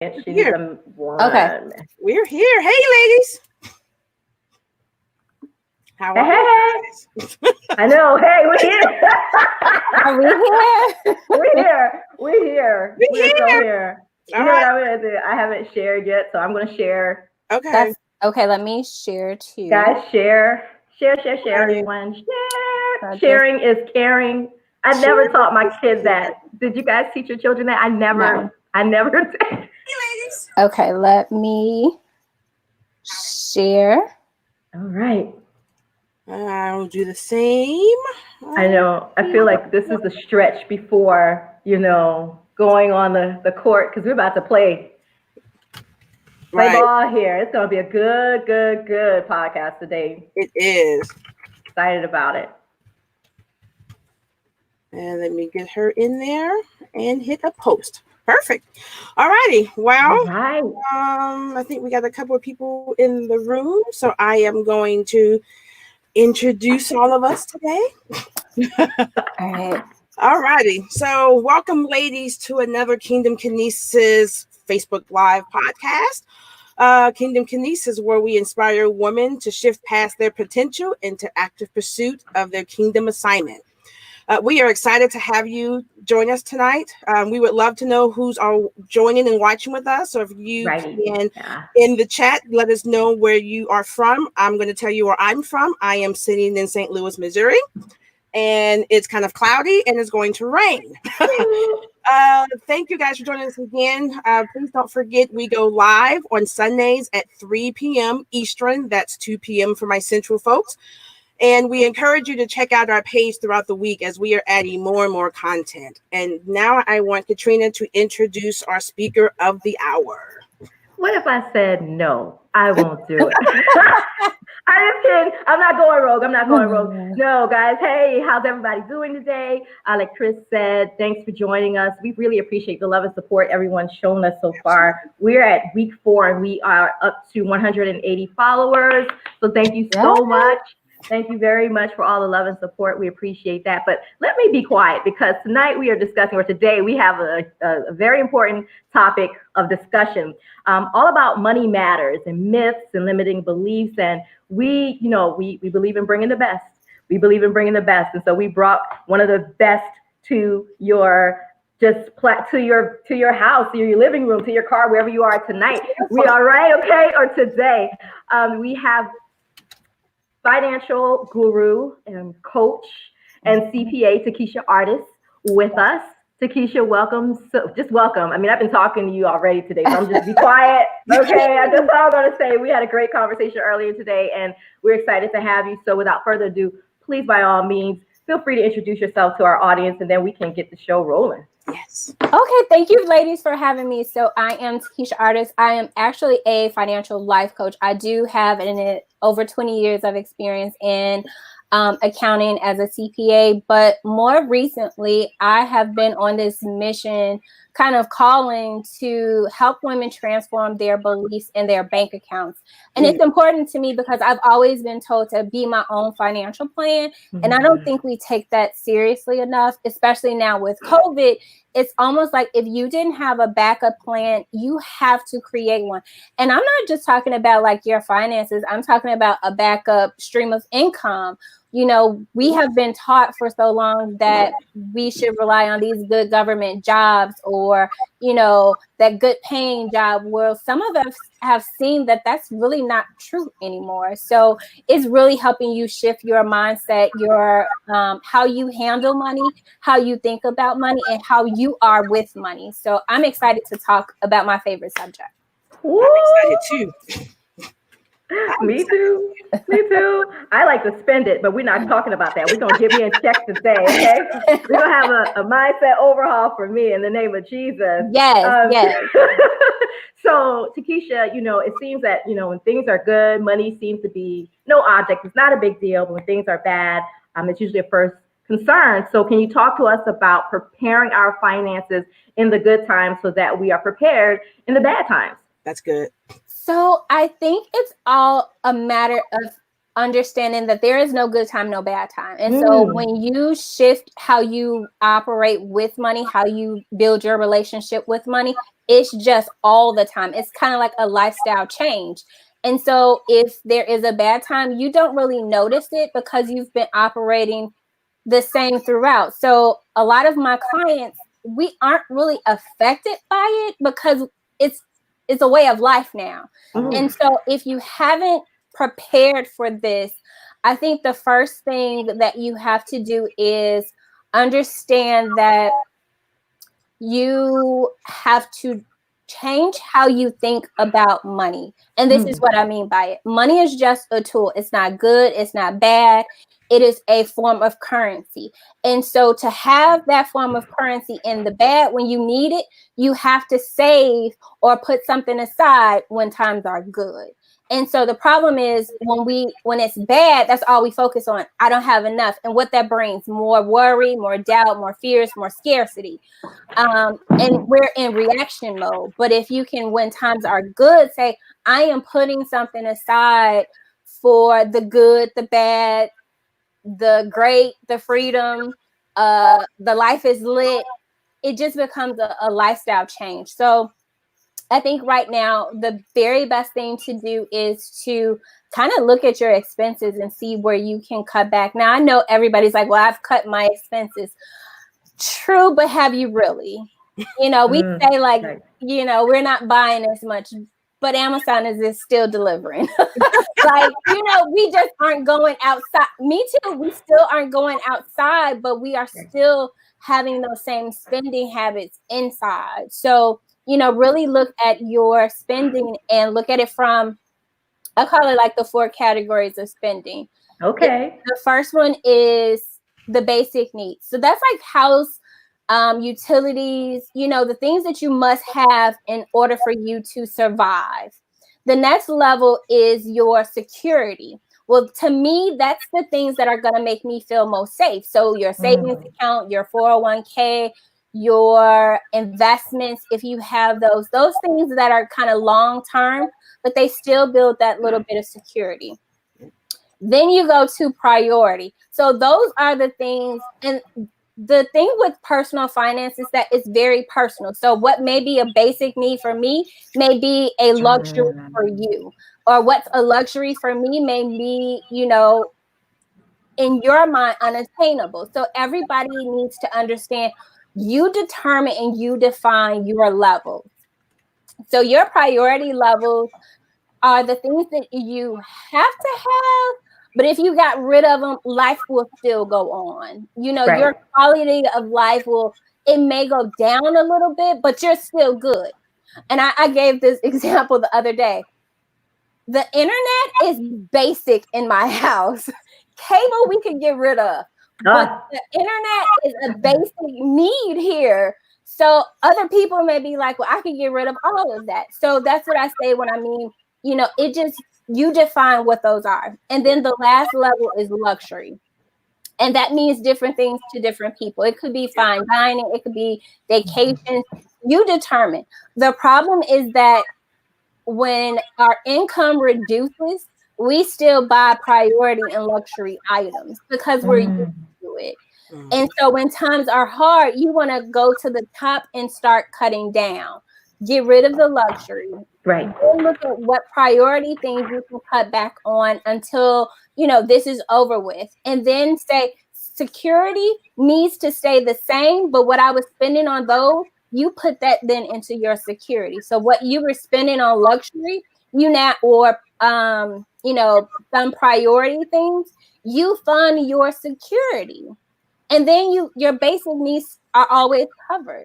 She's Here. the one. Okay. We're here. Hey, ladies. How are you? I know. Hey, we're here. Are we here? We're here. We're so here. You know what I'm going to do? I haven't shared yet, so I'm going to share. Okay. Okay, let me share too. Guys, share, everyone. Share. Sharing is caring. I never taught my kids that. Did you guys teach your children that? I never did. Hey, ladies. Okay, let me share. All right. I'll do the same. I know. I feel like this is the stretch before, going on the court, because we're about to play ball here. It's going to be a good podcast today. It is. Excited about it. And let me get her in there and hit a post. Perfect. All righty. Well, I think we got a couple of people in the room, so I am going to introduce all of us today. All right. All righty. So welcome, ladies, to another Kingdom Kinesis Facebook Live podcast. Kingdom Kinesis, where we inspire women to shift past their potential into active pursuit of their kingdom assignment. We are excited to have you join us tonight. We would love to know who's joining and watching with us. So if you can, in the chat, let us know where you are from. I'm going to tell you where I'm from. I am sitting in St. Louis, Missouri, and it's kind of cloudy and it's going to rain. Thank you guys for joining us again. Please don't forget, we go live on Sundays at 3 p.m. Eastern. That's 2 p.m. for my Central folks. And we encourage you to check out our page throughout the week as we are adding more and more content. And now I want Katrina to introduce our speaker of the hour. What if I said no? I won't do it. I'm just kidding. I'm not going rogue. No, guys. Hey, how's everybody doing today? Like Chris said, thanks for joining us. We really appreciate the love and support everyone's shown us so far. We're at week 4 and we are up to 180 followers. So thank you so much. Thank you very much for all the love and support. We appreciate that. But let me be quiet, because tonight we are discussing, or today we have a very important topic of discussion, all about money matters and myths and limiting beliefs. And we believe in bringing the best. And so we brought one of the best to your house, to your living room, to your car, wherever you are tonight. We are right, okay? Or today. We have financial guru and coach and CPA Takisha Artis with us. Takisha, welcome. So just welcome. I mean, I've been talking to you already today, so I'm just be quiet. Okay, that's all I'm going to say. We had a great conversation earlier today, and we're excited to have you. So without further ado, please, by all means, feel free to introduce yourself to our audience, and then we can get the show rolling. Yes. Okay, thank you, ladies, for having me. So I am Takisha Artis. I am actually a financial life coach. I do have over 20 years of experience in accounting as a CPA, but more recently, I have been on this mission, kind of calling to help women transform their beliefs in their bank accounts. And it's important to me because I've always been told to be my own financial plan. And I don't think we take that seriously enough, especially now with COVID. It's almost like if you didn't have a backup plan, you have to create one. And I'm not just talking about like your finances. I'm talking about a backup stream of income. We have been taught for so long that we should rely on these good government jobs or, that good paying job. Well, some of us have seen that that's really not true anymore. So it's really helping you shift your mindset, your how you handle money, how you think about money, and how you are with money. So I'm excited to talk about my favorite subject. Ooh. I'm excited too. Me too. I like to spend it, but we're not talking about that. We're going to give me a check today, okay? We're going to have a mindset overhaul for me in the name of Jesus. Yes. So, Takisha, it seems that, when things are good, money seems to be no object. It's not a big deal. But when things are bad, it's usually a first concern. So can you talk to us about preparing our finances in the good times so that we are prepared in the bad times? That's good. So I think it's all a matter of understanding that there is no good time, no bad time. And so when you shift how you operate with money, how you build your relationship with money, it's just all the time. It's kind of like a lifestyle change. And so if there is a bad time, you don't really notice it because you've been operating the same throughout. So a lot of my clients, we aren't really affected by it because it's a way of life now. And so if you haven't prepared for this, I think the first thing that you have to do is understand that you have to change how you think about money. And this is what I mean by it. Money is just a tool. It's not good. It's not bad. It is a form of currency. And so to have that form of currency in the bad, when you need it, you have to save or put something aside when times are good. And so the problem is when it's bad, that's all we focus on. I don't have enough. And what that brings, more worry, more doubt, more fears, more scarcity. And we're in reaction mode. But if you can, when times are good, say, I am putting something aside for the good, the bad, the great, the freedom, the life is lit. It just becomes a lifestyle change. So I think right now, the very best thing to do is to kind of look at your expenses and see where you can cut back. Now, I know everybody's like, well, I've cut my expenses. True, but have you really? You know, we say like, you know, we're not buying as much, but Amazon is still delivering. Like, you know, we just aren't going outside. Me too. We still aren't going outside, but we are still having those same spending habits inside. So, you know, really look at your spending and look at it from, I call it like the 4 categories of spending. Okay. The first one is the basic needs. So that's like house, utilities, you know, the things that you must have in order for you to survive. The next level is your security. Well, to me, that's the things that are going to make me feel most safe. So your savings account, your 401k, your investments, if you have those things that are kind of long term, but they still build that little bit of security. Then you go to priority. So those are the things. And the thing with personal finance is that it's very personal. So what may be a basic need for me may be a luxury for you, or what's a luxury for me may be, you know, in your mind, unattainable. So everybody needs to understand you determine and you define your levels. So your priority levels are the things that you have to have, but if you got rid of them, life will still go on. You know, your quality of life it may go down a little bit, but you're still good. And I gave this example the other day. The internet is basic in my house. Cable we can get rid of, but the internet is a basic need here. So other people may be like, well, I can get rid of all of that. So that's what I say when I mean, you know, it just, you define what those are. And then the last level is luxury. And that means different things to different people. It could be fine dining. It could be vacations. You determine. The problem is that when our income reduces, we still buy priority and luxury items because we're used to it. And so when times are hard, you want to go to the top and start cutting down. Get rid of the luxury. Right. Then look at what priority things you can cut back on until, you know, this is over with. And then say security needs to stay the same, but what I was spending on those, you put that then into your security. So what you were spending on luxury, you now, or, you know, some priority things, you fund your security. And then your basic needs are always covered.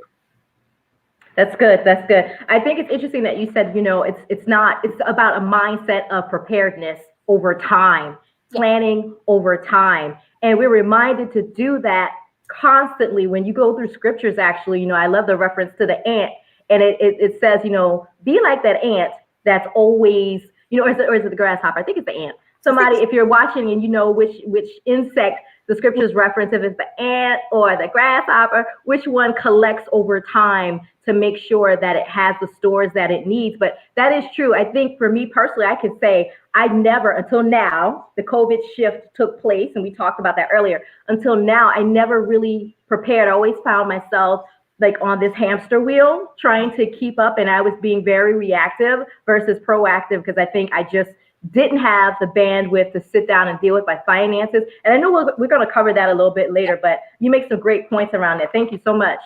That's good. That's good. I think it's interesting that you said, you know, it's about a mindset of preparedness over time, planning over time. And we're reminded to do that constantly when you go through scriptures. Actually, you know, I love the reference to the ant, and it says, you know, be like that ant that's always, you know, or is it the grasshopper? I think it's the ant. somebody, if you're watching and you know which insect the scriptures reference, if it's the ant or the grasshopper, which one collects over time to make sure that it has the stores that it needs. But that is true. I think for me personally, I could say I never, until now, the COVID shift took place, and we talked about that earlier. Until now, I never really prepared. I always found myself like on this hamster wheel trying to keep up, and I was being very reactive versus proactive, because I think I just didn't have the bandwidth to sit down and deal with my finances. And I know we're going to cover that a little bit later, but you make some great points around that. Thank you so much.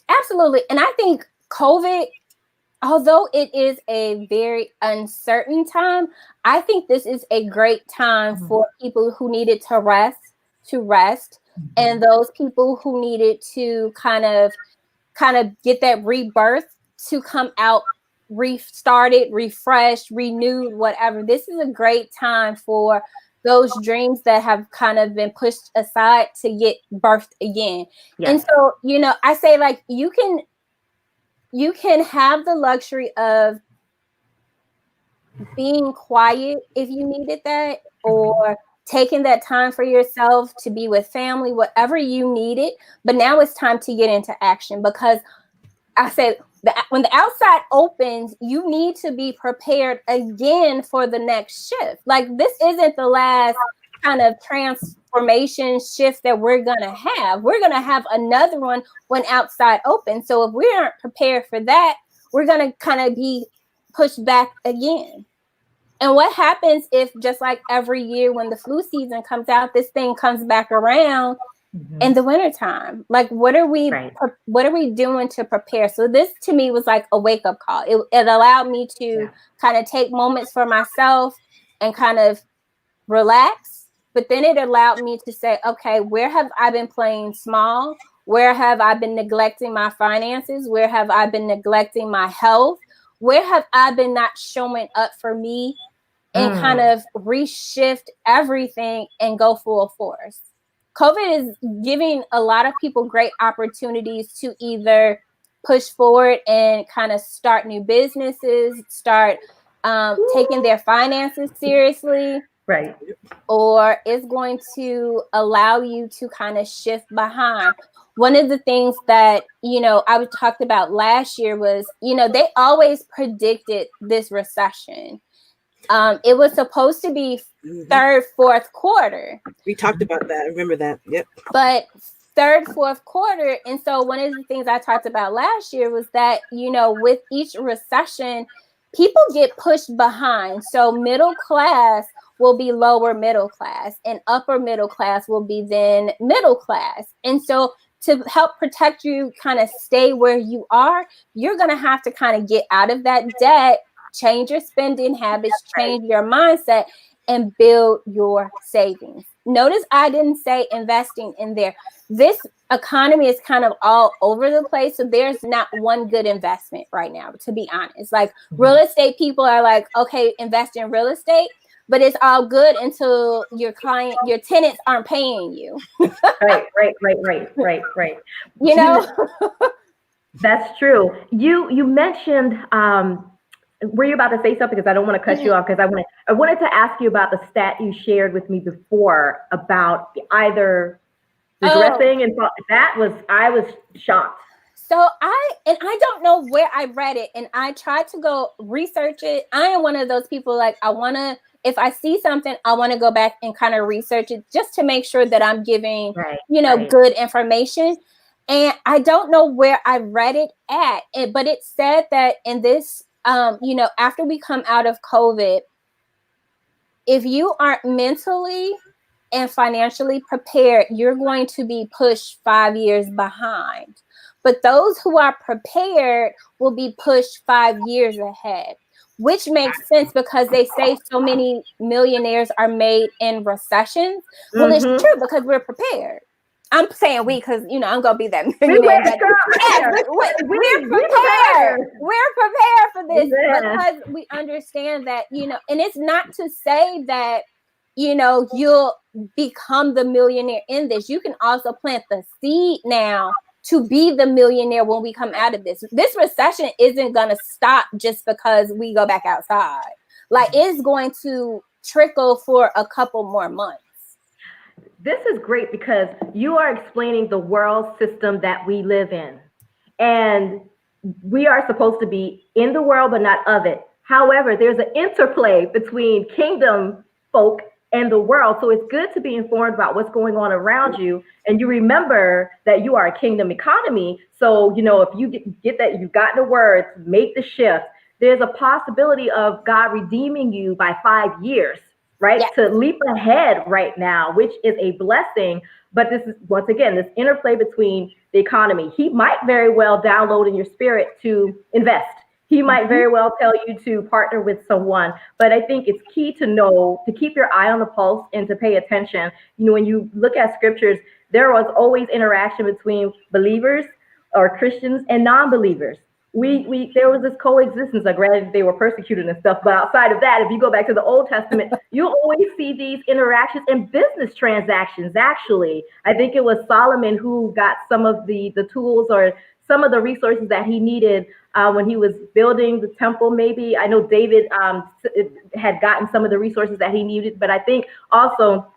Absolutely. And I think COVID, although it is a very uncertain time, I think this is a great time for people who needed to rest, and those people who needed to kind of get that rebirth to come out restarted, refreshed, renewed, whatever. This is a great time for those dreams that have kind of been pushed aside to get birthed again. Yes. And so, you know, I say like you can have the luxury of being quiet if you needed that, or taking that time for yourself to be with family, whatever you needed. But now it's time to get into action, because I said when the outside opens, you need to be prepared again for the next shift. Like, this isn't the last kind of transformation shift that we're going to have. We're going to have another one when outside opens. So if we aren't prepared for that, we're going to kind of be pushed back again. And what happens if, just like every year when the flu season comes out, this thing comes back around in the wintertime? Like, what are we doing to prepare? So this to me was like a wake-up call. It allowed me to kind of take moments for myself and kind of relax. But then it allowed me to say, okay, where have I been playing small? Where have I been neglecting my finances? Where have I been neglecting my health? Where have I been not showing up for me? And kind of reshift everything and go full force. COVID is giving a lot of people great opportunities to either push forward and kind of start new businesses, start taking their finances seriously. Right. Or it's going to allow you to kind of shift behind. One of the things that, you know, I talked about last year was, you know, they always predicted this recession. It was supposed to be third, fourth quarter. We talked about that. I remember that. Yep. But third, fourth quarter. And so one of the things I talked about last year was that, you know, with each recession, people get pushed behind. So middle class will be lower middle class, and upper middle class will be then middle class. And so to help protect you, kind of stay where you are, you're going to have to kind of get out of that debt, change your spending habits, change your mindset, and build your savings. Notice I didn't say investing in there. This economy is kind of all over the place. So there's not one good investment right now, to be honest. Like, real estate people are like, okay, invest in real estate, but it's all good until your tenants aren't paying you. Right. You know? That's true. You mentioned, were you about to say something? Because I don't want to cut you off, because I wanted to ask you about the stat you shared with me before about either regressing, and I was shocked. So I don't know where I read it, and I tried to go research it. I am one of those people, like, if I see something, I want to go back and kind of research it just to make sure that I'm giving, good information. And I don't know where I read it at, but it said that in this, after we come out of COVID, if you aren't mentally and financially prepared, you're going to be pushed 5 years behind. But those who are prepared will be pushed 5 years ahead, which makes sense because they say so many millionaires are made in recessions. Well, it's true because we're prepared. I'm saying we, because, I'm going to be that millionaire. We're prepared. We're prepared for this because we understand that, and it's not to say that, you'll become the millionaire in this. You can also plant the seed now to be the millionaire when we come out of this. This recession isn't going to stop just because we go back outside. Like, it's going to trickle for a couple more months. This is great because you are explaining the world system that we live in. And we are supposed to be in the world, but not of it. However, there's an interplay between kingdom folk and the world. So it's good to be informed about what's going on around you. And you remember that you are a kingdom economy. So, if you get that, you've gotten the words, make the shift. There's a possibility of God redeeming you by 5 years, right? Yes. To leap ahead right now, which is a blessing. But this is, once again, this interplay between the economy. He might very well download in your spirit to invest. He might very well tell you to partner with someone. But I think it's key to know, to keep your eye on the pulse and to pay attention. When you look at scriptures, there was always interaction between believers or Christians and non-believers. There was this coexistence. Granted, they were persecuted and stuff, but outside of that, if you go back to the Old Testament, you'll always see these interactions and business transactions. Actually, I think it was Solomon who got some of the tools or some of the resources that he needed when he was building the temple. Maybe I know David had gotten some of the resources that he needed, but I think also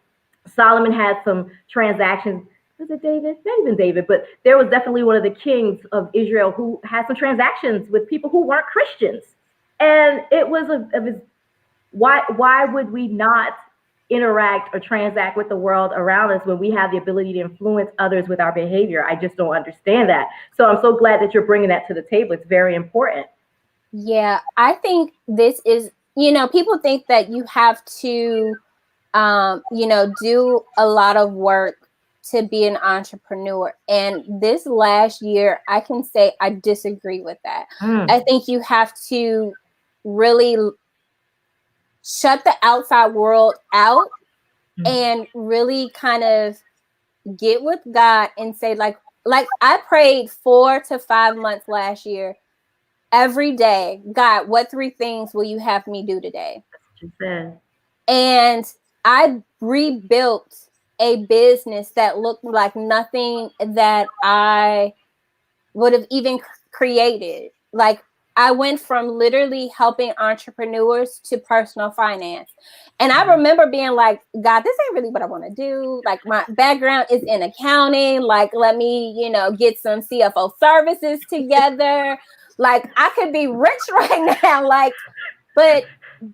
Solomon had some transactions. Was it David? Not even David, but there was definitely one of the kings of Israel who had some transactions with people who weren't Christians. And it was why would we not interact or transact with the world around us when we have the ability to influence others with our behavior? I just don't understand that. So I'm so glad that you're bringing that to the table. It's very important. Yeah, I think this is, people think that you have to, do a lot of work to be an entrepreneur. And this last year, I can say I disagree with that. I think you have to really shut the outside world out and really kind of get with God and say, like I prayed 4 to 5 months last year, every day, God, what 3 things will you have me do today? And I rebuilt a business that looked like nothing that I would have even created. Like, I went from literally helping entrepreneurs to personal finance. And I remember being like, God, this ain't really what I want to do. Like, my background is in accounting. Like, let me, get some CFO services together. Like, I could be rich right now. Like, but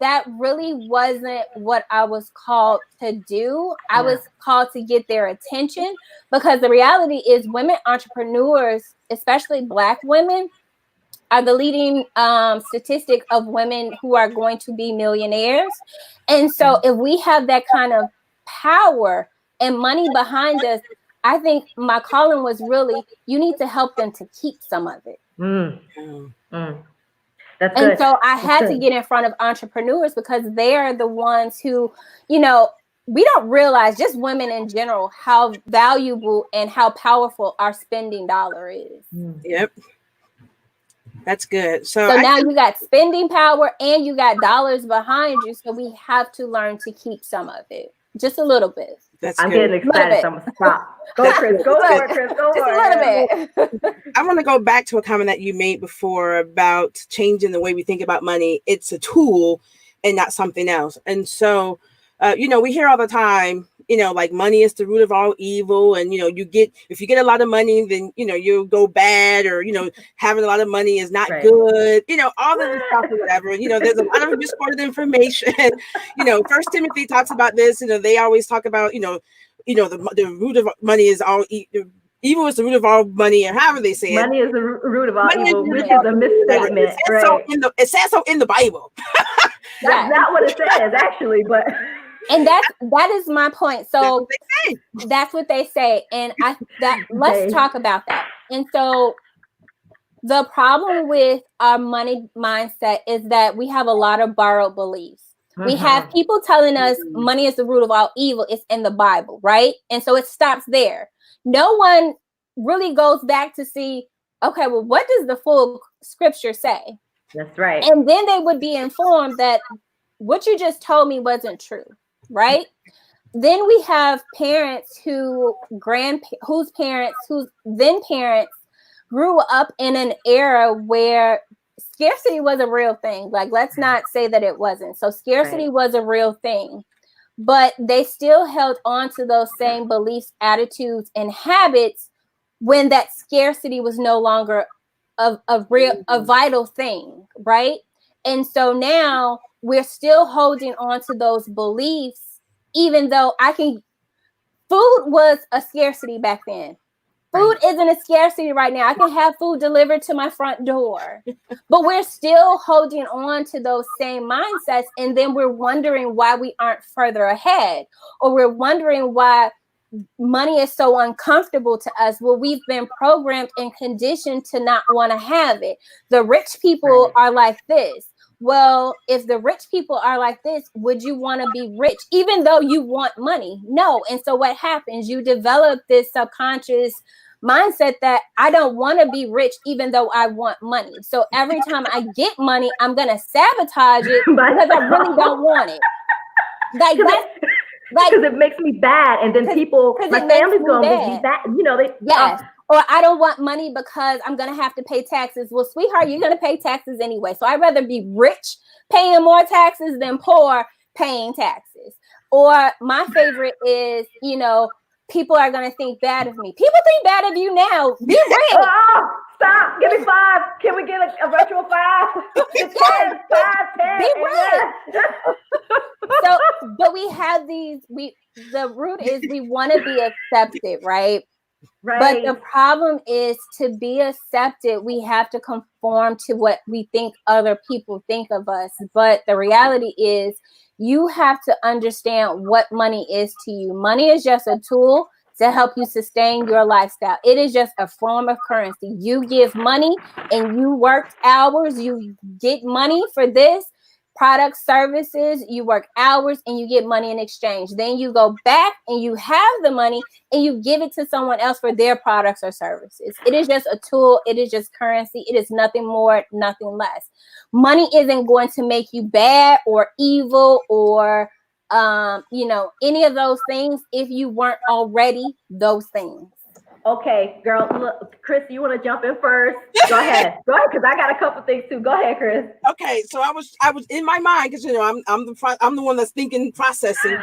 that really wasn't what I was called to do. I was called to get their attention, because the reality is women entrepreneurs, especially Black women, are the leading statistic of women who are going to be millionaires. And so if we have that kind of power and money behind us, I think my calling was really, you need to help them to keep some of it. That's and good. So I had to get in front of entrepreneurs, because they are the ones who, we don't realize, just women in general, how valuable and how powerful our spending dollar is. Yep. That's good. So now you got spending power and you got dollars behind you. So we have to learn to keep some of it, just a little bit. I'm getting excited. So I'm gonna stop. Go, Chris. Go for it, Chris. Go just a little bit. I want to go back to a comment that you made before about changing the way we think about money. It's a tool and not something else. And so, we hear all the time, like money is the root of all evil. And, if you get a lot of money, then, you'll go bad, or, having a lot of money is not good, all of this stuff or whatever. There's a lot of distorted information. First Timothy talks about this. They always talk about, the root of money is all evil is the root of all money, or however they say it. Money is the root of all evil, which is a misstatement. It says so in the Bible. That's not what it says, actually, but... And that is my point. So that's what they say. And let's talk about that. And so the problem with our money mindset is that we have a lot of borrowed beliefs. We have people telling us money is the root of all evil. It's in the Bible, right? And so it stops there. No one really goes back to see, okay, well, what does the full scripture say? That's right. And then they would be informed that what you just told me wasn't true. Right? Then we have parents whose parents grew up in an era where scarcity was a real thing. Like, let's not say that it wasn't. So scarcity was a real thing, but they still held on to those same beliefs, attitudes, and habits when that scarcity was no longer a vital thing, right? And so now we're still holding on to those beliefs, even though food was a scarcity back then. Food isn't a scarcity right now. I can have food delivered to my front door, but we're still holding on to those same mindsets. And then we're wondering why we aren't further ahead, or we're wondering why money is so uncomfortable to us. Well, we've been programmed and conditioned to not want to have it. The rich people are like this. Well, if the rich people are like this, would you want to be rich even though you want money? No. And so what happens? You develop this subconscious mindset that I don't want to be rich even though I want money. So every time I get money, I'm going to sabotage it because I really don't want it. Like that's because it makes me bad, and then people, my family's going to make me bad. You know, or I don't want money because I'm going to have to pay taxes. Well, sweetheart, you're going to pay taxes anyway. So I'd rather be rich paying more taxes than poor paying taxes. Or my favorite is, you know, people are going to think bad of me. People think bad of you now. Be rich. Oh, stop. Give me 5. Can we get a virtual 5? Yes. 10, 5, 10. Be rich. So, but we have the root is we want to be accepted, right? Right. But the problem is, to be accepted, we have to conform to what we think other people think of us. But the reality is, you have to understand what money is to you. Money is just a tool to help you sustain your lifestyle. It is just a form of currency. You give money and you work hours, you get money for this. Products, services, you work hours and you get money in exchange. Then you go back and you have the money and you give it to someone else for their products or services. It is just a tool. It is just currency. It is nothing more, nothing less. Money isn't going to make you bad or evil or, any of those things if you weren't already those things. Okay, girl, look, Chris, you want to jump in first? Go ahead, because I got a couple things too. Go ahead, Chris. Okay, so I was in my mind, because I'm the one that's thinking, processing.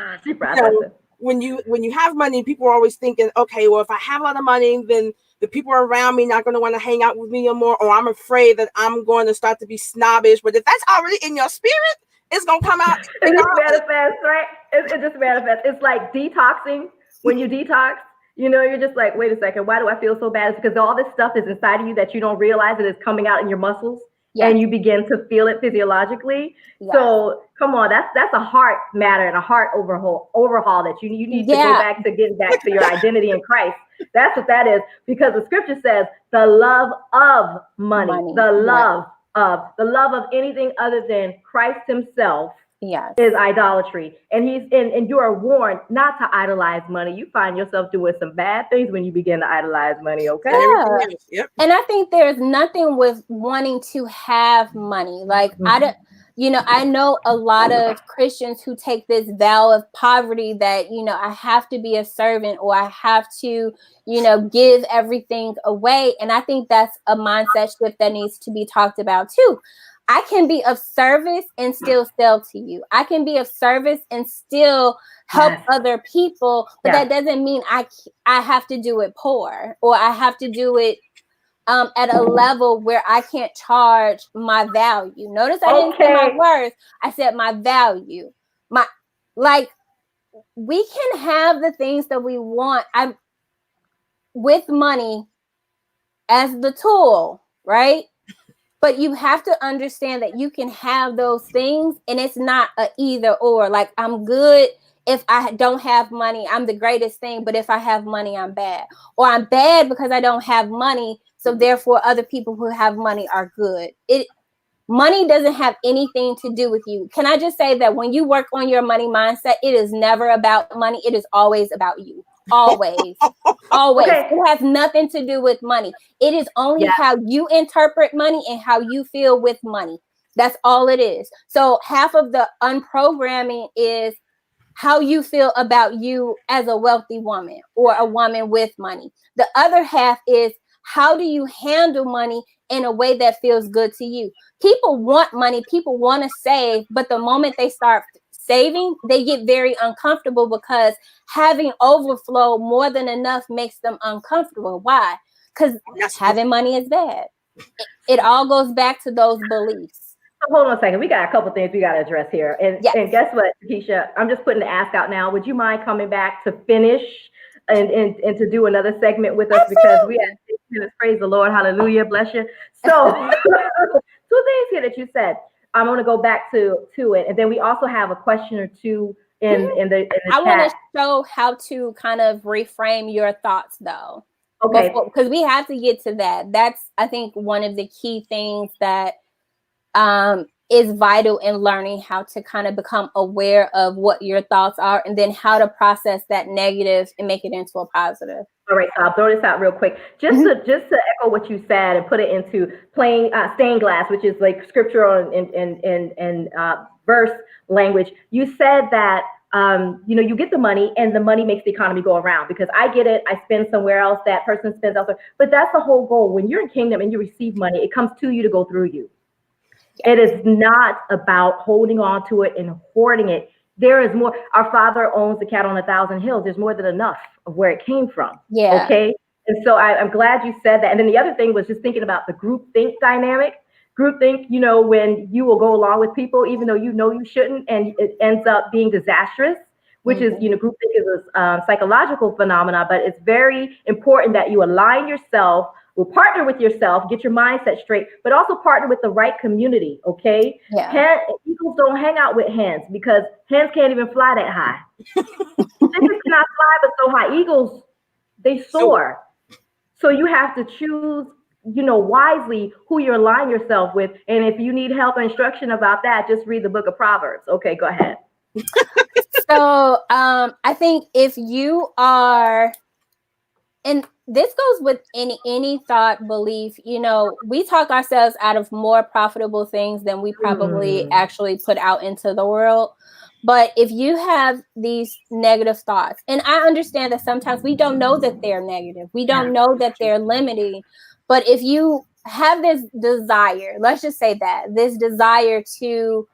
When you have money, people are always thinking, okay, well, if I have a lot of money, then the people around me not going to want to hang out with me anymore, or I'm afraid that I'm going to start to be snobbish. But if that's already in your spirit, it's going to come out. It just manifests, right? It just manifests. It's like detoxing. When you detox, you're just like, wait a second, why do I feel so bad? It's because all this stuff is inside of you that you don't realize it is coming out in your muscles. Yes. And you begin to feel it physiologically. Yes. So come on, that's a heart matter and a heart overhaul that you need to go back to get back to your identity in Christ. That's what that is, because the scripture says the love of money. The love of anything other than Christ himself. Yes. Is idolatry. And you are warned not to idolize money. You find yourself doing some bad things when you begin to idolize money, okay? Yeah. Yep. And I think there's nothing with wanting to have money. Like, I know a lot of Christians who take this vow of poverty that, I have to be a servant, or I have to, give everything away. And I think that's a mindset shift that needs to be talked about too. I can be of service and still sell to you. I can be of service and still help other people, but that doesn't mean I have to do it poor, or I have to do it at a level where I can't charge my value. Notice I didn't say my worth. I said my value. We can have the things that we want. With money as the tool, right? But you have to understand that you can have those things, and it's not a either or. Like, I'm good if I don't have money. I'm the greatest thing. But if I have money, I'm bad. Or I'm bad because I don't have money. So therefore, other people who have money are good. Money doesn't have anything to do with you. Can I just say that when you work on your money mindset, it is never about money. It is always about you. Always. Okay. It has nothing to do with money. It is only how you interpret money and how you feel with money. That's all it is. So half of the unprogramming is how you feel about you as a wealthy woman or a woman with money. The other half is how do you handle money in a way that feels good to you? People want money, people want to save, but the moment they start saving, they get very uncomfortable because having overflow more than enough makes them uncomfortable. Why? Because having money is bad. It all goes back to those beliefs. So hold on a second. We got a couple things we got to address here. And guess what, Takisha? I'm just putting the ask out now. Would you mind coming back to finish and to do another segment with us? Absolutely. Because we have 6 minutes. Praise the Lord. Hallelujah. Bless you. So 2 things here that you said. I'm going to go back to it. And then we also have a question or two in the chat. I want to show how to kind of reframe your thoughts, though. Okay. Because we have to get to that. That's, I think, one of the key things that is vital in learning how to kind of become aware of what your thoughts are and then how to process that negative and make it into a positive. All right, so I'll throw this out real quick. Just to echo what you said and put it into plain stained glass, which is like scriptural and verse language. You said that you get the money and the money makes the economy go around, because I get it. I spend somewhere else, that person spends elsewhere. But that's the whole goal. When you're in kingdom and you receive money, it comes to you to go through you. It is not about holding on to it and hoarding it. There is more. Our Father owns the cattle on 1,000 hills. There's more than enough of where it came from. Yeah. Okay. And so I'm glad you said that. And then the other thing was just thinking about the group think dynamic. Group think, when you will go along with people, even though you shouldn't, and it ends up being disastrous, which is, group think is a psychological phenomena, but it's very important that you align yourself. Will partner with yourself, get your mindset straight, but also partner with the right community, okay? Yeah. Eagles don't hang out with hens, because hens can't even fly that high. Chickens cannot fly but so high. Eagles, they soar. So you have to choose, wisely who you align yourself with. And if you need help and instruction about that, just read the book of Proverbs. Okay, go ahead. So I think if you are, and this goes with any thought, belief, we talk ourselves out of more profitable things than we probably actually put out into the world. But if you have these negative thoughts, and I understand that sometimes we don't know that they're negative, we don't know that they're limiting, but if you have this desire, let's just say that, this desire to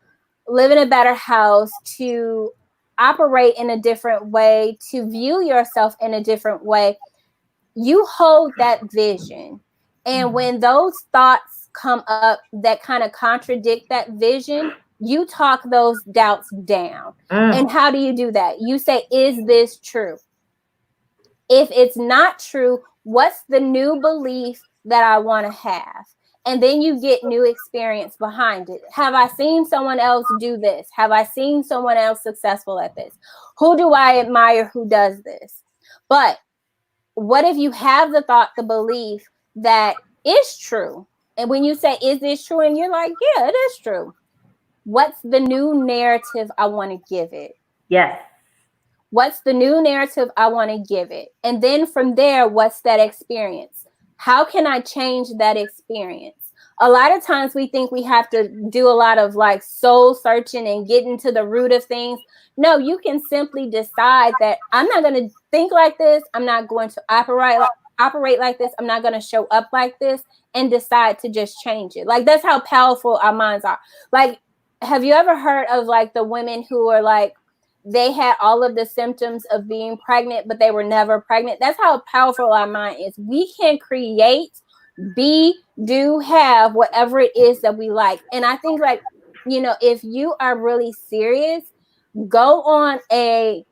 live in a better house, to operate in a different way, to view yourself in a different way, you hold that vision. And when those thoughts come up that kind of contradict that vision, you talk those doubts down. And how do you do that? You say, is this true? If it's not true, what's the new belief that I want to have? And then you get new experience behind it. Have I seen someone else do this? Have I seen someone else successful at this? Who do I admire who does this? But what if you have the thought, the belief that is true? And when you say, is this true? And you're like, yeah, it is true. What's the new narrative I want to give it? Yes. What's the new narrative I want to give it? And then from there, what's that experience? How can I change that experience? A lot of times we think we have to do a lot of like soul searching and get into the root of things. No, you can simply decide that I'm not going to think like this. I'm not going to operate like this. I'm not going to show up like this, and decide to just change it. Like, that's how powerful our minds are. Like, have you ever heard of like the women who are like, they had all of the symptoms of being pregnant, but they were never pregnant? That's how powerful our mind is. We can create, be, do, have whatever it is that we like. And I think like, if you are really serious, go on a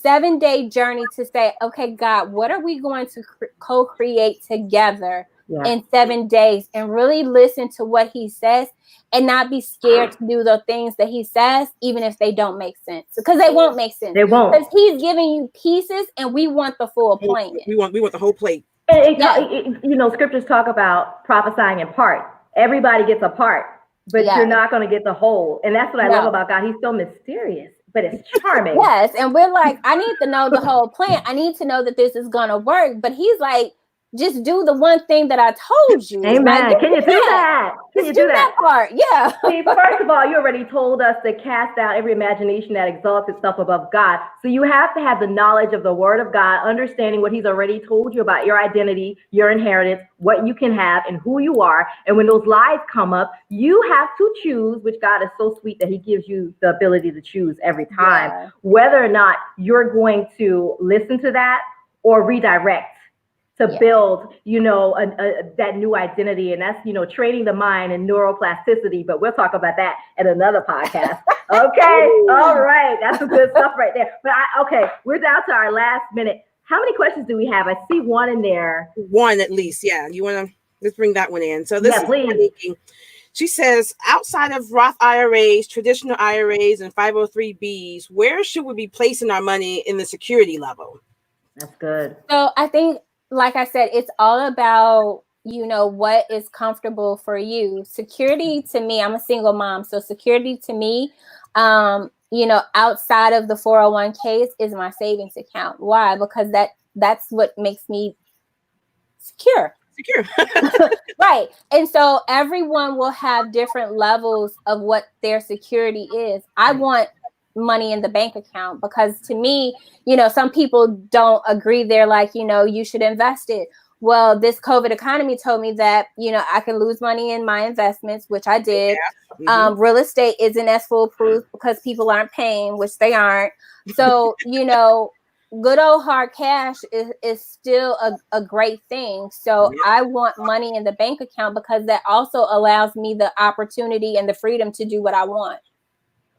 7-day journey to say, okay, God, what are we going to co-create together in 7 days, and really listen to what he says and not be scared to do the things that he says, even if they don't make sense, because they won't make sense. They won't. Because he's giving you pieces and we want the full plan. We want the whole plate. Scriptures talk about prophesying in part. Everybody gets a part, but you're not going to get the whole. And that's what I love about God. He's so mysterious, but it's charming. Yes. And we're like, I need to know the whole plan. I need to know that this is going to work. But he's like, just do the one thing that I told you. Amen. Like, Can you do that? Can you do that part? Yeah. See, first of all, you already told us to cast down every imagination that exalts itself above God. So you have to have the knowledge of the word of God, understanding what he's already told you about your identity, your inheritance, what you can have, and who you are. And when those lies come up, you have to choose, which God is so sweet that he gives you the ability to choose every time, whether or not you're going to listen to that or redirect to build, that new identity. And that's, training the mind and neuroplasticity, but we'll talk about that at another podcast. Okay. All right. That's some good stuff right there. But we're down to our last minute. How many questions do we have? I see one in there. One at least. Yeah. You want to, let's bring that one in. So this is please. She says, outside of Roth IRAs, traditional IRAs, and 503Bs, where should we be placing our money in the security level? That's good. So I think, like I said, it's all about, what is comfortable for you. Security to me, I'm a single mom. So security to me, outside of the 401ks is my savings account. Why? Because that's what makes me secure. Right. And so everyone will have different levels of what their security is. I want money in the bank account because to me, some people don't agree. They're like, you should invest it. Well, this COVID economy told me that, I can lose money in my investments, which I did. Yeah. Real estate isn't as foolproof because people aren't paying, which they aren't. So, good old hard cash is still a great thing. So I want money in the bank account because that also allows me the opportunity and the freedom to do what I want.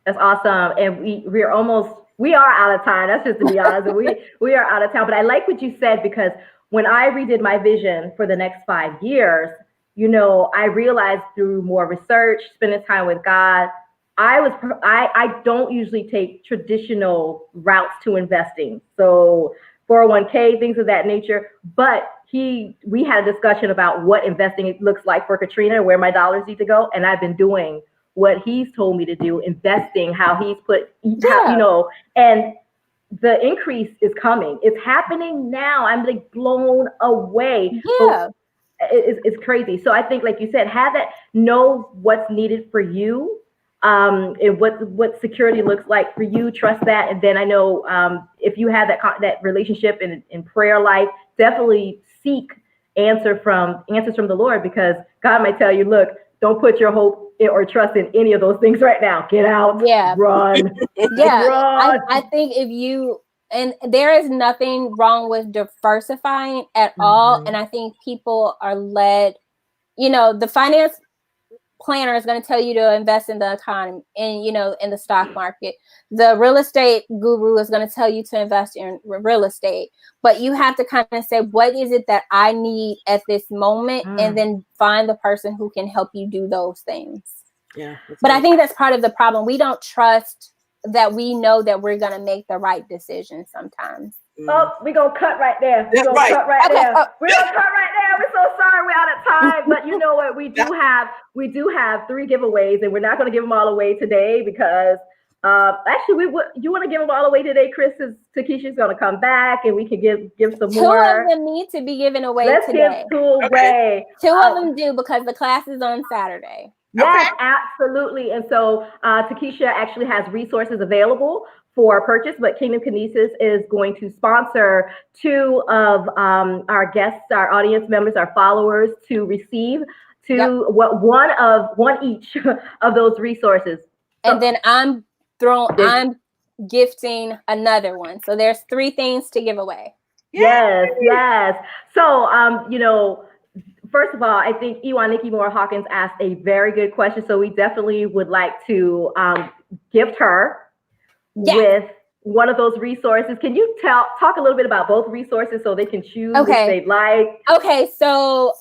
That's awesome. And we are out of time. That's just to be honest. we are out of time. But I like what you said, because when I redid my vision for the next 5 years, I realized through more research, spending time with God, I don't usually take traditional routes to investing. So 401k, things of that nature. But we had a discussion about what investing looks like for Katrina, where my dollars need to go. And I've been doing what he's told me to do, investing, how he's put, and the increase is coming. It's happening now. I'm like blown away. Yeah. It's crazy. So I think, like you said, know what's needed for you, and what security looks like for you. Trust that. And then I know if you have that relationship in prayer life, definitely seek answers from the Lord, because God might tell you, look, don't put your hope or trust in any of those things right now. Get out. Run. Run. I think and there is nothing wrong with diversifying at all. And I think people are led, the finance planner is going to tell you to invest in the economy and, in the stock market. The real estate guru is going to tell you to invest in real estate. But you have to kind of say, what is it that I need at this moment? And then find the person who can help you do those things. Yeah. But I think that's part of the problem. We don't trust that we know that we're going to make the right decision sometimes. Oh, we're going to cut right there. We're going to cut right there. We're going to cut right there. We're so sorry we're out of time. But you know what? We do have 3 giveaways, and we're not going to give them all away today because actually, you want to give them all away today, Chris? Takisha's going to come back, and we can give some more. 2 of them need to be given away Let's today. Give 2 away. 2 of them do, because the class is on Saturday. Yes, absolutely. And so Takisha actually has resources available for purchase, but Kingdom Kinesis is going to sponsor 2 of our guests, our audience members, our followers to receive one each of those resources. And then I'm gifting another one. So there's 3 things to give away. Yes. So, first of all, I think Nikki Moore Hawkins asked a very good question. So we definitely would like to gift her with one of those resources. Can you talk a little bit about both resources so they can choose which they'd like? Okay, so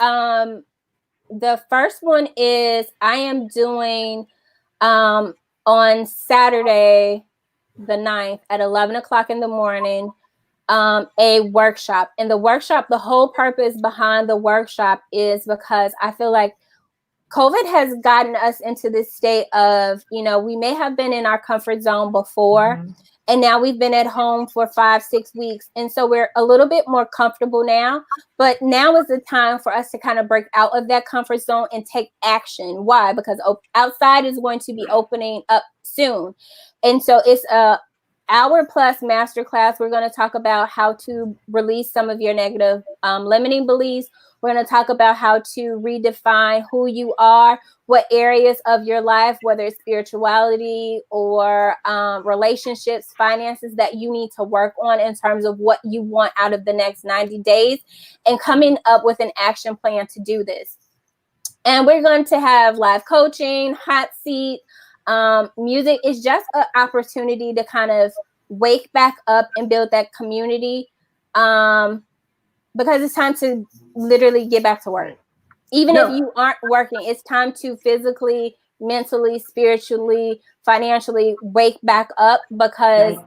the first one is I am doing on Saturday the 9th at 11 o'clock in the morning a workshop. And the whole purpose behind the workshop is because I feel like COVID has gotten us into this state of, we may have been in our comfort zone before, Mm-hmm. and now we've been at home for 5-6 weeks. And so we're a little bit more comfortable now, but now is the time for us to kind of break out of that comfort zone and take action. Why? Because outside is going to be opening up soon. And so it's a hour-plus masterclass. We're going to talk about how to release some of your negative limiting beliefs. We're going to talk about how to redefine who you are, what areas of your life, whether it's spirituality or relationships, finances, that you need to work on in terms of what you want out of the next 90 days, and coming up with an action plan to do this. And we're going to have live coaching, hot seat, music. Is just an opportunity to kind of wake back up and build that community. Because it's time to literally get back to work. Even if you aren't working, it's time to physically, mentally, spiritually, financially wake back up, because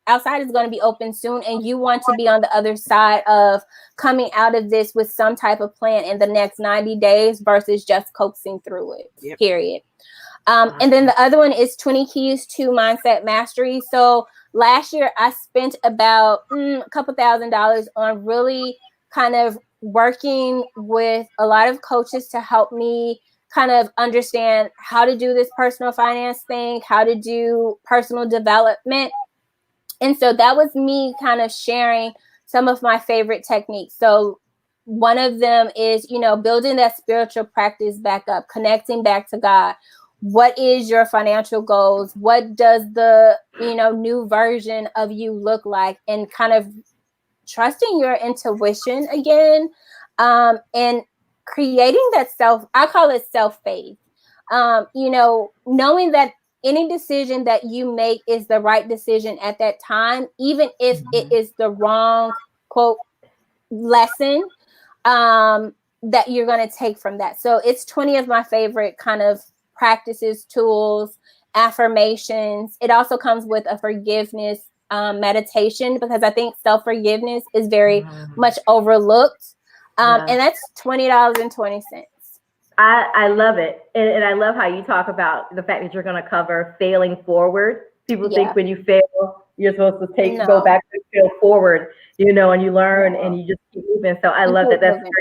outside is going to be open soon, and you want to be on the other side of coming out of this with some type of plan in the next 90 days versus just coaxing through it, period. And then the other one is 20 Keys to Mindset Mastery. So last year I spent about a couple $1,000s on really kind of working with a lot of coaches to help me kind of understand how to do this personal finance thing, how to do personal development. And so that was me kind of sharing some of my favorite techniques. So one of them is, building that spiritual practice back up, connecting back to God. What is your financial goals? What does the, new version of you look like? And kind of trusting your intuition again, and creating that I call it self-faith. Knowing that any decision that you make is the right decision at that time, even if it is the wrong, quote, lesson that you're going to take from that. So it's 20 of my favorite kind of practices, tools, affirmations. It also comes with a forgiveness meditation, because I think self-forgiveness is very much overlooked. And that's $20.20. I love it. And I love how you talk about the fact that you're going to cover failing forward. People think when you fail, you're supposed to go back and fail forward, and you learn and you just keep moving. So I love that. That's great.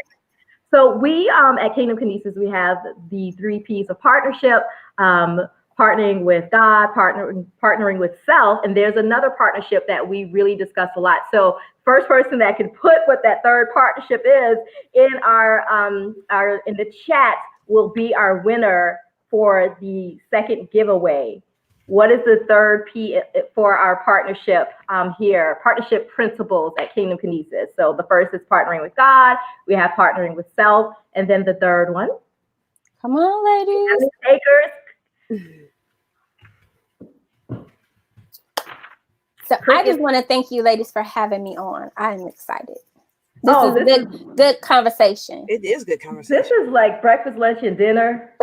So we at Kingdom Kinesis, we have the 3 P's of partnership, partnering with God, partnering with self. And there's another partnership that we really discuss a lot. So first person that can put what that third partnership is in in the chat will be our winner for the second giveaway. What is the third P for our partnership here? Partnership principles at Kingdom Kinesis. So the first is partnering with God. We have partnering with self. And then the third one. Come on, ladies. Takers. So I just want to thank you, ladies, for having me on. I'm excited. This is good conversation. It is good conversation. This is like breakfast, lunch, and dinner.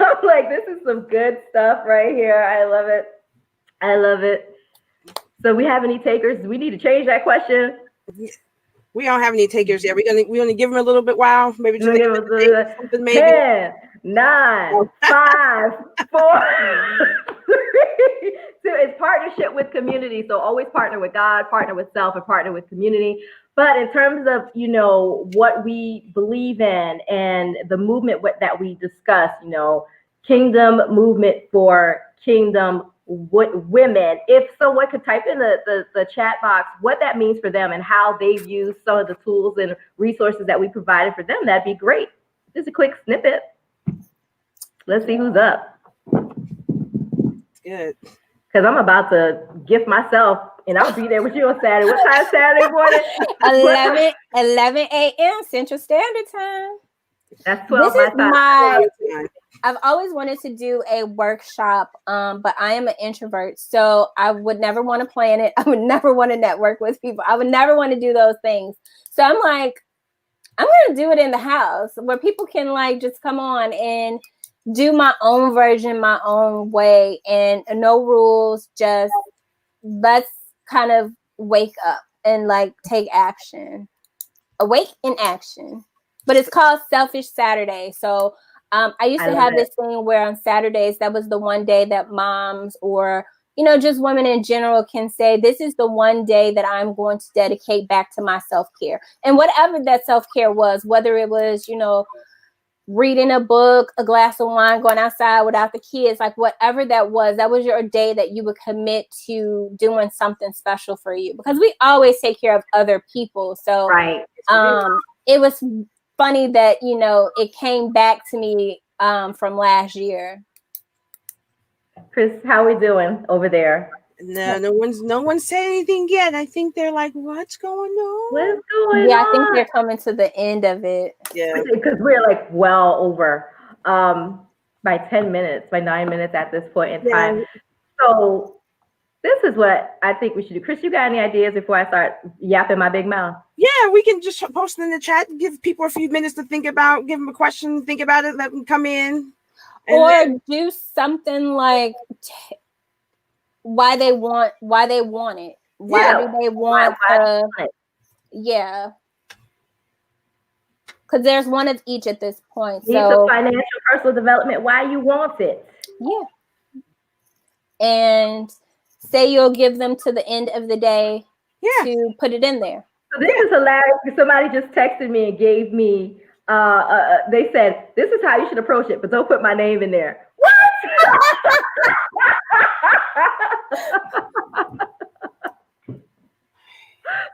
I'm like, this is some good stuff right here. I love it. I love it. So we have any takers? We need to change that question. We don't have any takers yet. We're gonna give them a little bit while. Maybe just give us something. Maybe 10, 9, 5, 4, 3. So it's partnership with community. So always partner with God, partner with self, and partner with community. But in terms of, what we believe in and the movement that we discuss, kingdom movement for kingdom women. If someone could type in the chat box what that means for them and how they've used some of the tools and resources that we provided for them, that'd be great. Just a quick snippet. Let's see who's up. Good. Because I'm about to gift myself, and I'll be there with you on Saturday. What time Saturday morning? 11 a.m. Central Standard Time. That's 12 my time. I've always wanted to do a workshop, but I am an introvert, so I would never want to plan it. I would never want to network with people. I would never want to do those things. So I'm like, I'm going to do it in the house where people can just come on and do my own version, my own way, and no rules. Just let's kind of wake up and take action. Awake in action. but it's called Selfish Saturday. So I used to have this thing where on Saturdays, that was the one day that moms or, you know, just women in general can say, this is the one day that I'm going to dedicate back to my self-care. And whatever that self-care was, whether it was, you know, reading a book, a glass of wine, going outside without the kids, like whatever that was your day that you would commit to doing something special for you, because we always take care of other people. So it was funny that, you know, it came back to me from last year. Chris, how we doing over there? No one's said anything yet. I think they're like, what's going on? What's going on? Yeah, I think they're coming to the end of it. Yeah, because we're like well over by 10 minutes, by 9 minutes at this point in time. So this is what I think we should do. Chris, you got any ideas before I start yapping my big mouth? Yeah, we can just post it in the chat, give people a few minutes to think about, give them a question, think about it, let them come in. Or do something like why they want it. Why do they want because there's one of each at this point. So financial, personal development, why you want it. Yeah. And say you'll give them to the end of the day to put it in there. So this is hilarious. Somebody just texted me and gave me, they said, this is how you should approach it, but don't put my name in there. What?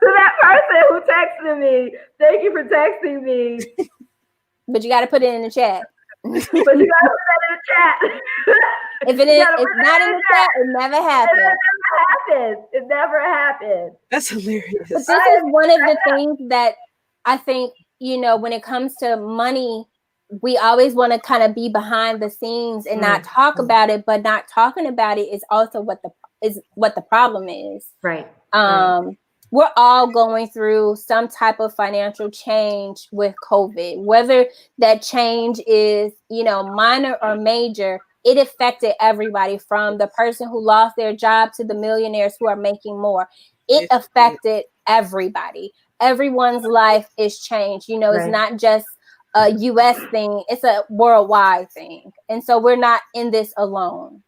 So that person who texted me, thank you for texting me. But you got to put it in the chat. But you got to put that in the chat. If it's not in the chat, it never happens. It never happens. That's hilarious. But this is one of the things that I think, you know, when it comes to money, we always want to kind of be behind the scenes and not talk about it, but not talking about it is also what the problem is. Right. We're all going through some type of financial change with COVID, whether that change is, you know, minor or major. It affected everybody, from the person who lost their job to the millionaires who are making more. It affected everybody. Everyone's life is changed. You know, it's not just a US thing, it's a worldwide thing. And so we're not in this alone.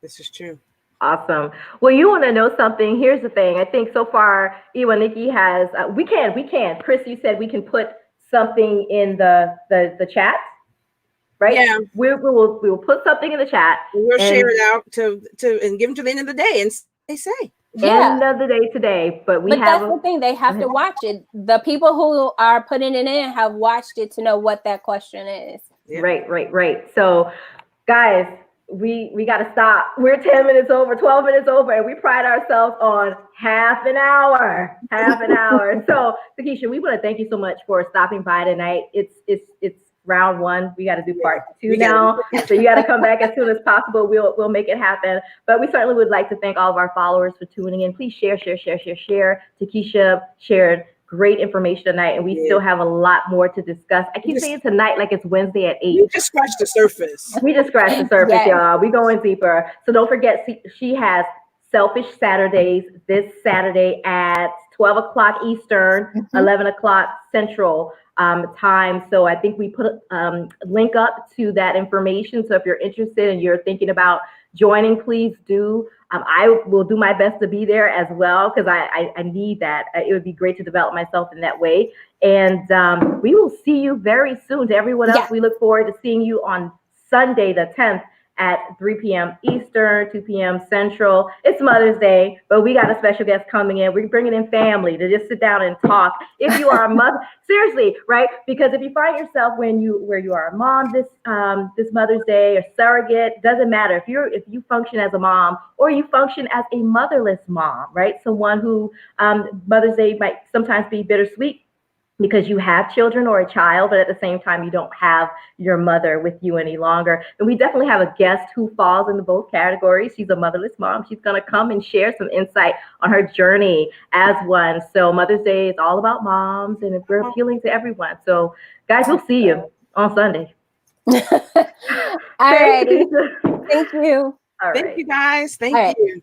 This is true. Awesome. Well, you want to know something? Here's the thing. I think so far, Ewa, Nikki has, we can. Chris, you said we can put something in the chat, right? Yeah. We will put something in the chat. We'll share it out to and give them to the end of the day, and they say. End of the day today, but that's the thing, they have to watch it. The people who are putting it in have watched it to know what that question is. Yeah. Right. So, guys, we got to stop. We're 10 minutes over, 12 minutes over, and we pride ourselves on half an hour. So, Takisha, we want to thank you so much for stopping by tonight. It's round one. We got to do part two now. So you got to come back as soon as possible. We'll make it happen. But we certainly would like to thank all of our followers for tuning in. Please share. Takisha shared great information tonight, and we still have a lot more to discuss. I keep saying tonight like it's Wednesday at 8. We just scratched the surface. Y'all. We going deeper. So don't forget, she has Selfish Saturdays this Saturday at 12 o'clock Eastern, 11 o'clock Central time. So I think we put a link up to that information. So if you're interested and you're thinking about joining, please do. I will do my best to be there as well, because I need that. It would be great to develop myself in that way. And we will see you very soon. To everyone else, we look forward to seeing you on Sunday the 10th at 3 p.m. Eastern, 2 p.m. Central. It's Mother's Day, but we got a special guest coming in. We're bringing in family to just sit down and talk. If you are a mother, seriously, right? Because if you find yourself where you are a mom this Mother's Day, or surrogate, doesn't matter. If you function as a mom, or you function as a motherless mom, right? Someone who Mother's Day might sometimes be bittersweet, because you have children or a child, but at the same time, you don't have your mother with you any longer. And we definitely have a guest who falls into both categories. She's a motherless mom. She's going to come and share some insight on her journey as one. So Mother's Day is all about moms, and we're appealing to everyone. So guys, we'll see you on Sunday. All righty. Thank you. Thank you, guys. Thank you.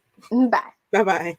Bye. Bye-bye.